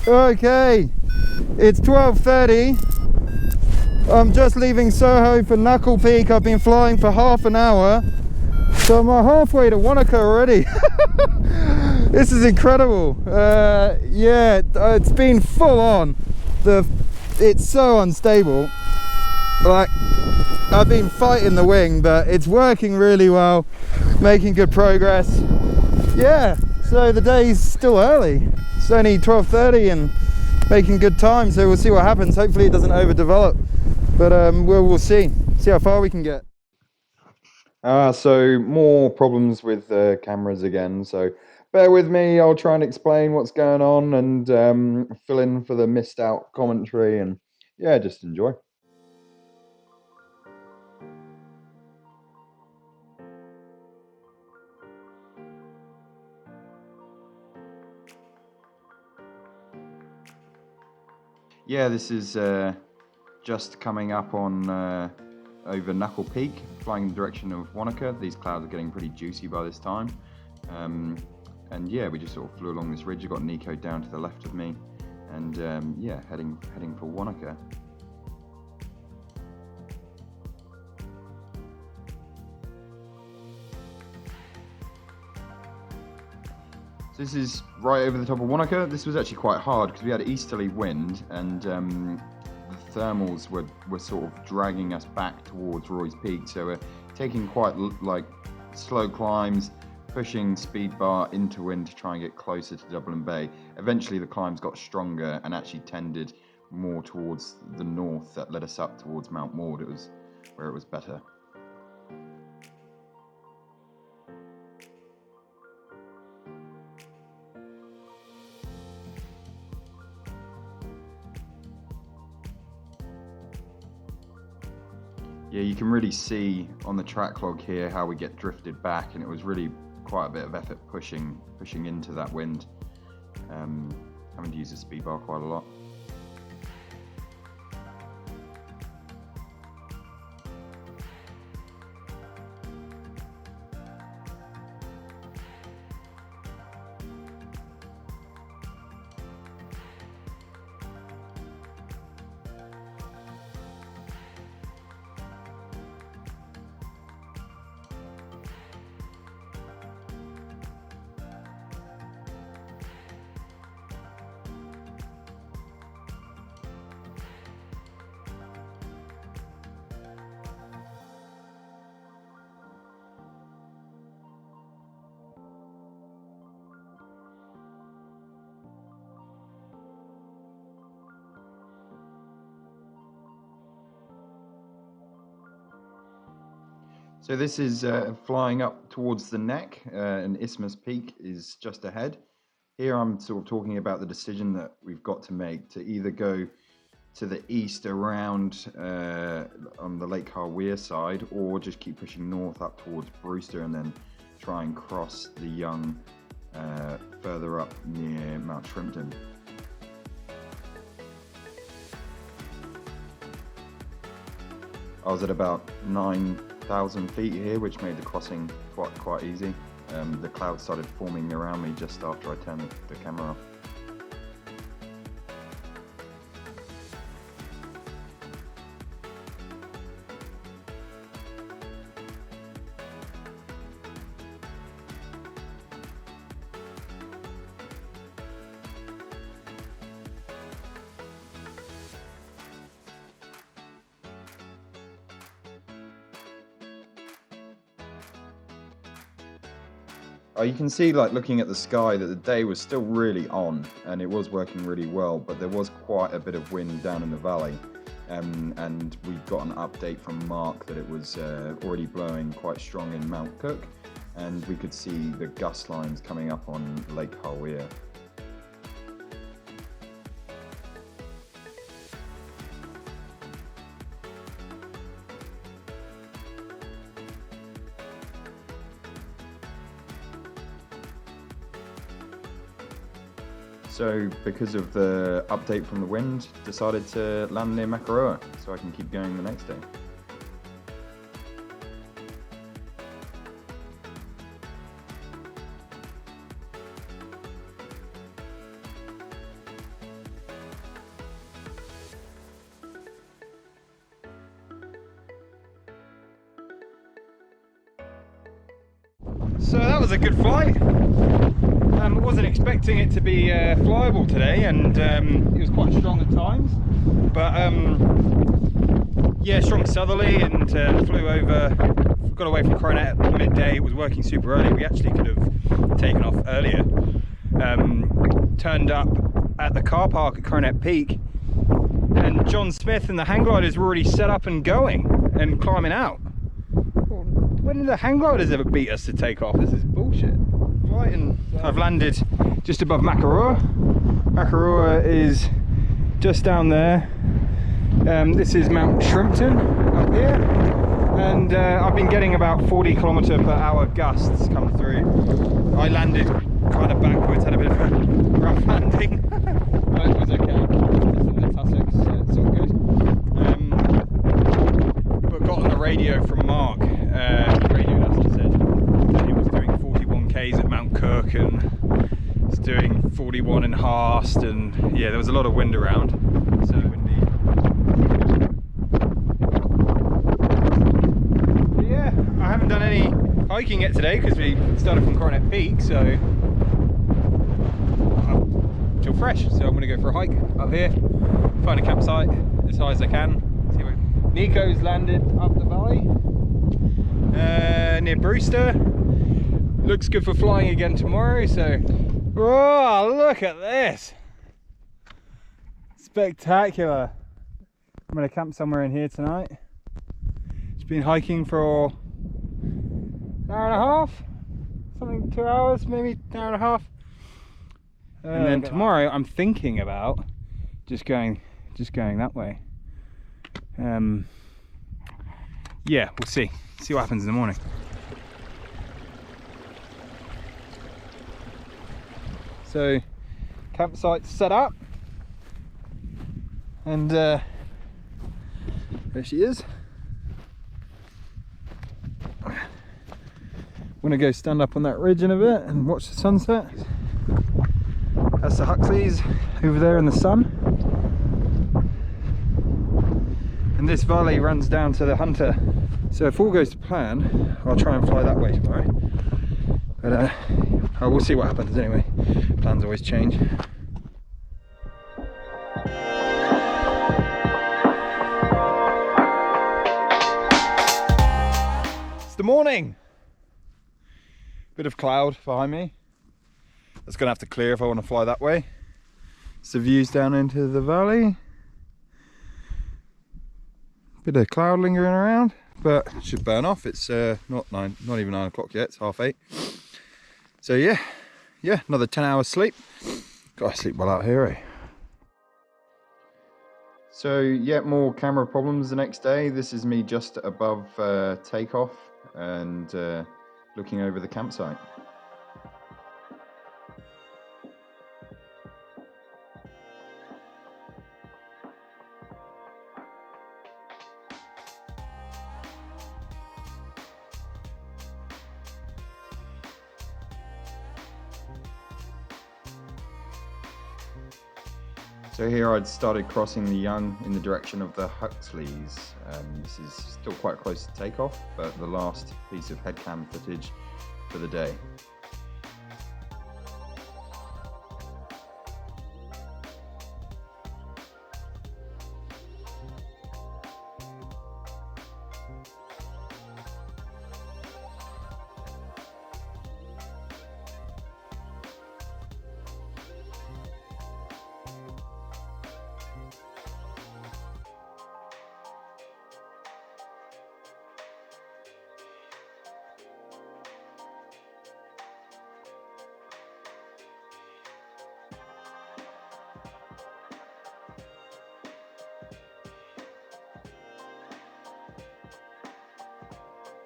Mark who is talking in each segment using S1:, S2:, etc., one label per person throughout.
S1: Okay, it's 12:30. I'm just leaving Soho for Knuckle Peak. I've been flying for half an hour, so I'm halfway to Wanaka already. This is incredible. Yeah, it's been full on. It's so unstable. Like, I've been fighting the wing, but it's working really well, making good progress. Yeah, so the day's still early. It's only 12:30 and making good time, so we'll see what happens. Hopefully it doesn't overdevelop, but we'll see how far we can get. So more problems with the cameras again, so bear with me. I'll try and explain what's going on and fill in for the missed out commentary, and yeah, just enjoy. Yeah, this is just coming up on over Knuckle Peak, flying in the direction of Wanaka. These clouds are getting pretty juicy by this time. And yeah, we just sort of flew along this ridge. I've got Nico down to the left of me, and yeah, heading for Wanaka. So this is right over the top of Wanaka. This was actually quite hard because we had easterly wind, and the thermals were sort of dragging us back towards Roy's Peak. So we're taking quite like slow climbs, pushing speed bar into wind to try and get closer to Dublin Bay. Eventually the climbs got stronger and actually tended more towards the north. That led us up towards Mount Maud. It was where it was better. Yeah, you can really see on the track log here how we get drifted back, and it was really quite a bit of effort pushing into that wind, having to use the speed bar quite a lot. So this is flying up towards the neck, and Isthmus Peak is just ahead. Here I'm sort of talking about the decision that we've got to make to either go to the east around on the Lake Harweir side, or just keep pushing north up towards Brewster and then try and cross the Young further up near Mt Shrimpton. I was at about 9,000 feet here, which made the crossing quite easy. The clouds started forming around me just after I turned the camera off. You can see, like, looking at the sky, that the day was still really on and it was working really well, but there was quite a bit of wind down in the valley, and we got an update from Mark that it was already blowing quite strong in Mount Cook, and we could see the gust lines coming up on Lake Harweir. So, because of the update from the wind, decided to land near Makarora so I can keep going the next day. So that was a good flight. I wasn't expecting it to be flyable today, and it was quite strong at times. But yeah, strong southerly, and flew over, got away from Coronet at midday. It was working super early. We actually could have taken off earlier. Turned up at the car park at Coronet Peak, and John Smith and the hang gliders were already set up and going and climbing out. When did the hang gliders ever beat us to take off? This is bullshit. Right, and I've landed just above Makarora. Makarora is just down there. This is Mt Shrimpton up here, and I've been getting about 40 km/h gusts come through. I landed kind of backwards, had a bit of a rough landing, but it was okay. Just in the tussocks, it's all good. But got on the radio from Mark. He radioed us and said that he was doing 41 k's at Mount Cook and was doing 41 in Harst, and yeah, there was a lot of wind around. So windy. But yeah, I haven't done any hiking yet today because we started from Coronet Peak, so I'm still fresh. So I'm going to go for a hike up here, find a campsite as high as I can. See where Nico's landed up the valley near Brewster. Looks good for flying again tomorrow. So, oh, look at this! Spectacular. I'm going to camp somewhere in here tonight. It's been hiking for an hour and a half, something, 2 hours, maybe an hour and a half. And then tomorrow I'm thinking about just going that way. Yeah, we'll see what happens in the morning. So campsite's set up, and there she is. I'm gonna go stand up on that ridge in a bit and watch the sunset. That's the Huxleys over there in the sun. And this valley runs down to the Hunter. So if all goes to plan, I'll try and fly that way tomorrow. But we'll see what happens anyway. Plans always change. It's the morning. Bit of cloud behind me. That's gonna have to clear if I want to fly that way. It's the views down into the valley. Bit of cloud lingering around, but it should burn off. It's not even 9 o'clock yet. It's 8:30. So yeah, another 10 hours sleep. Gotta sleep well out here, eh? So yet more camera problems the next day. This is me just above takeoff and looking over the campsite. So here I'd started crossing the Young in the direction of the Huxleys. This is still quite close to takeoff, but the last piece of headcam footage for the day.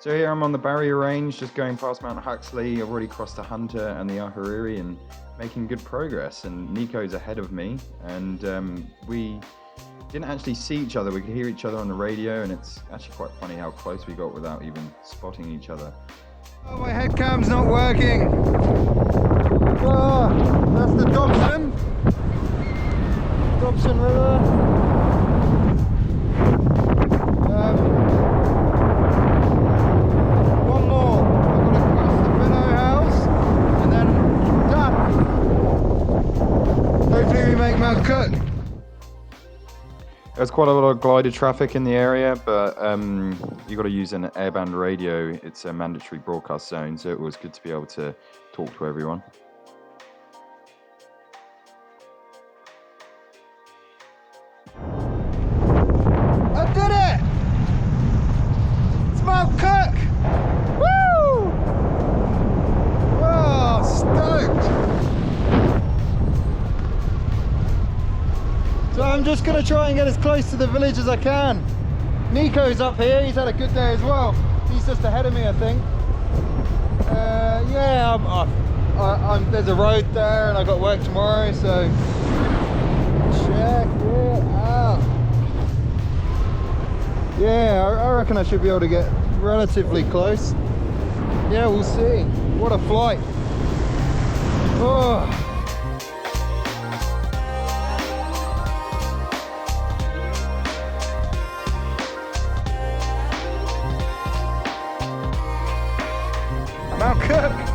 S1: So here I'm on the barrier range, just going past Mount Huxley. I've already crossed the Hunter and the Ahuriri and making good progress. And Nico's ahead of me, and we didn't actually see each other. We could hear each other on the radio, and it's actually quite funny how close we got without even spotting each other. Oh, my headcam's not working. Oh, that's the Dobson River. One more. I've got to cross the Minnow Mount Cook.
S2: There's quite a lot of glider traffic in the area, but you've got to use an airband radio. It's a mandatory broadcast zone, so it was good to be able to talk to everyone.
S1: I did it! It's Mount Cook! Woo! Oh, stoked! So I'm just going to try and get as close to the village as I can. Nico's up here, he's had a good day as well. He's just ahead of me, I think. Yeah, there's a road there and I've got work tomorrow, so check it out. Yeah, I reckon I should be able to get relatively close. Yeah, we'll see. What a flight. Oh. Mount Cook.